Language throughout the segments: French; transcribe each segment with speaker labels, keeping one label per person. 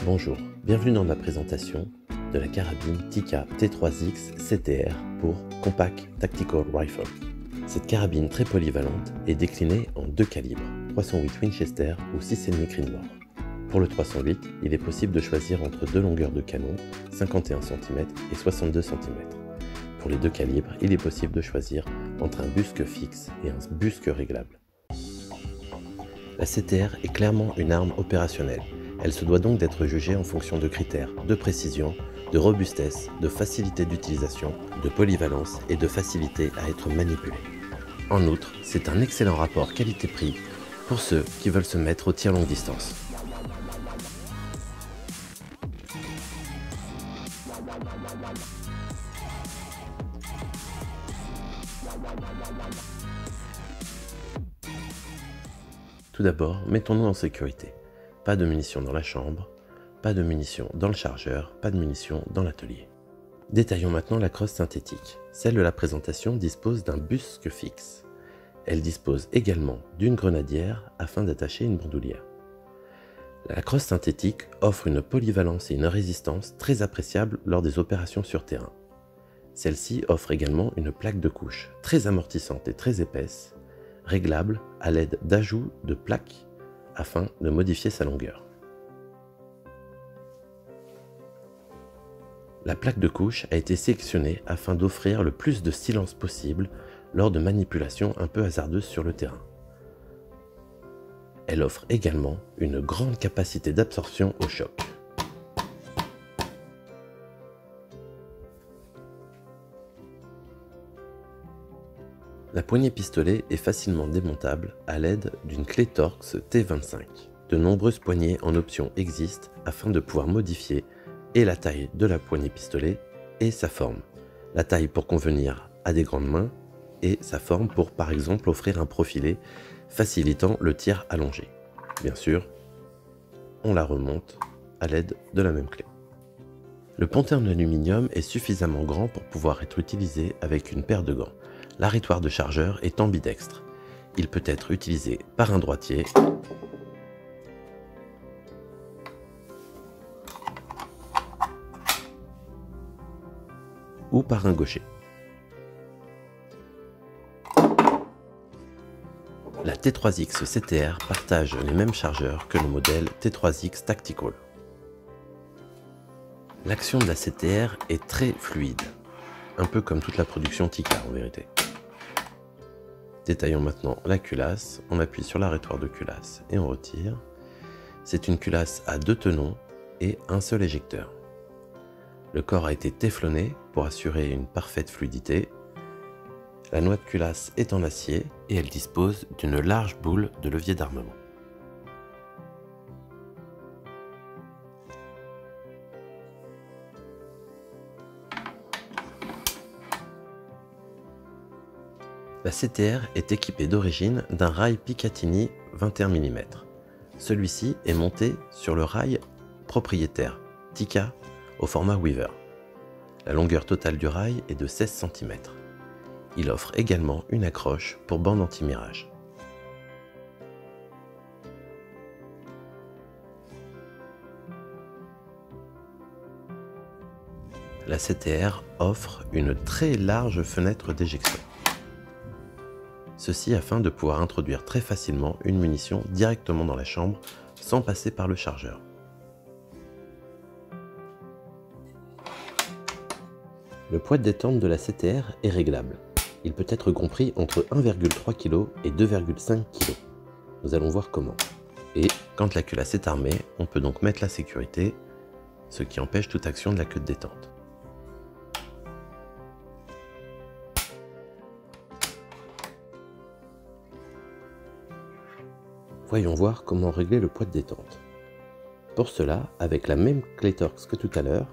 Speaker 1: Bonjour, bienvenue dans ma présentation de la carabine Tikka T3X CTR pour Compact Tactical Rifle. Cette carabine très polyvalente est déclinée en deux calibres, 308 Winchester ou 6,5 Creedmoor. Pour le 308, il est possible de choisir entre deux longueurs de canon, 51 cm et 62 cm. Pour les deux calibres, il est possible de choisir entre un busque fixe et un busque réglable. La CTR est clairement une arme opérationnelle. Elle se doit donc d'être jugée en fonction de critères de précision, de robustesse, de facilité d'utilisation, de polyvalence et de facilité à être manipulée. En outre, c'est un excellent rapport qualité-prix pour ceux qui veulent se mettre au tir longue distance. Tout d'abord, mettons-nous en sécurité. Pas de munitions dans la chambre, pas de munitions dans le chargeur, pas de munitions dans l'atelier. Détaillons maintenant la crosse synthétique. Celle de la présentation dispose d'un busque fixe. Elle dispose également d'une grenadière afin d'attacher une bandoulière. La crosse synthétique offre une polyvalence et une résistance très appréciables lors des opérations sur terrain. Celle-ci offre également une plaque de couche très amortissante et très épaisse, réglable à l'aide d'ajouts de plaques afin de modifier sa longueur. La plaque de couche a été sélectionnée afin d'offrir le plus de silence possible lors de manipulations un peu hasardeuses sur le terrain. Elle offre également une grande capacité d'absorption au choc. La poignée pistolet est facilement démontable à l'aide d'une clé Torx T25. De nombreuses poignées en option existent afin de pouvoir modifier et la taille de la poignée pistolet et sa forme. La taille pour convenir à des grandes mains et sa forme pour par exemple offrir un profilé facilitant le tir allongé. Bien sûr, on la remonte à l'aide de la même clé. Le pontet en aluminium est suffisamment grand pour pouvoir être utilisé avec une paire de gants. L'arrêtoire de chargeur est ambidextre. Il peut être utilisé par un droitier ou par un gaucher. La T3X CTR partage les mêmes chargeurs que le modèle T3X Tactical. L'action de la CTR est très fluide, un peu comme toute la production Tikka en vérité. Détaillons maintenant la culasse, on appuie sur l'arrêtoire de culasse et on retire. C'est une culasse à deux tenons et un seul éjecteur. Le corps a été téflonné pour assurer une parfaite fluidité. La noix de culasse est en acier et elle dispose d'une large boule de levier d'armement. La CTR est équipée d'origine d'un rail Picatinny 21 mm. Celui-ci est monté sur le rail propriétaire Tikka au format Weaver. La longueur totale du rail est de 16 cm. Il offre également une accroche pour bande anti-mirage. La CTR offre une très large fenêtre d'éjection. Ceci afin de pouvoir introduire très facilement une munition directement dans la chambre sans passer par le chargeur. Le poids de détente de la CTR est réglable. Il peut être compris entre 1,3 kg et 2,5 kg. Nous allons voir comment. Et quand la culasse est armée, on peut donc mettre la sécurité, ce qui empêche toute action de la queue de détente. Voyons voir comment régler le poids de détente. Pour cela, avec la même clé Torx que tout à l'heure,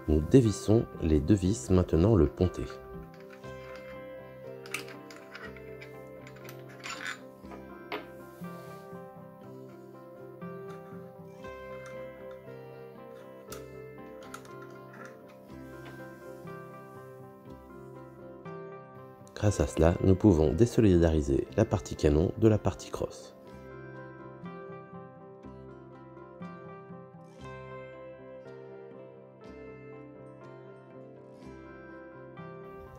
Speaker 1: nous dévissons les deux vis maintenant le pontet. Grâce à cela, nous pouvons désolidariser la partie canon de la partie crosse.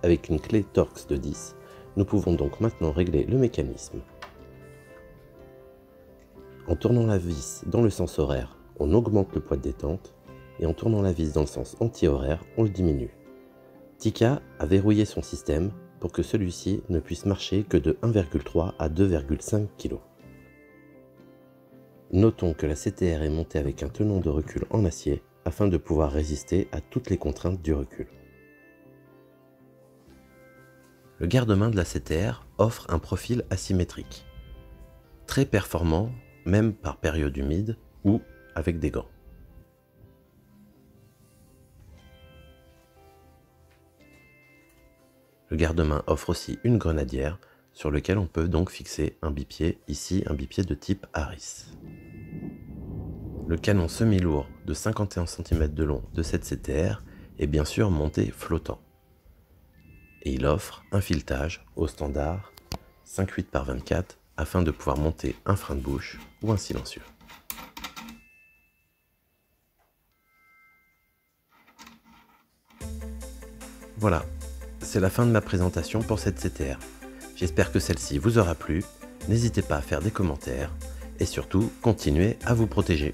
Speaker 1: Avec une clé Torx de 10, nous pouvons donc maintenant régler le mécanisme. En tournant la vis dans le sens horaire, on augmente le poids de détente, et en tournant la vis dans le sens anti-horaire, on le diminue. Tika a verrouillé son système pour que celui-ci ne puisse marcher que de 1,3 à 2,5 kg. Notons que la CTR est montée avec un tenon de recul en acier afin de pouvoir résister à toutes les contraintes du recul. Le garde-main de la CTR offre un profil asymétrique, très performant même par période humide ou avec des gants. Le garde-main offre aussi une grenadière sur lequel on peut donc fixer un bipied, ici un bipied de type Harris. Le canon semi-lourd de 51 cm de long de cette CTR est bien sûr monté flottant. Et il offre un filetage au standard 5,8 par 24 afin de pouvoir monter un frein de bouche ou un silencieux. Voilà, c'est la fin de ma présentation pour cette CTR. J'espère que celle-ci vous aura plu. N'hésitez pas à faire des commentaires et surtout, continuez à vous protéger.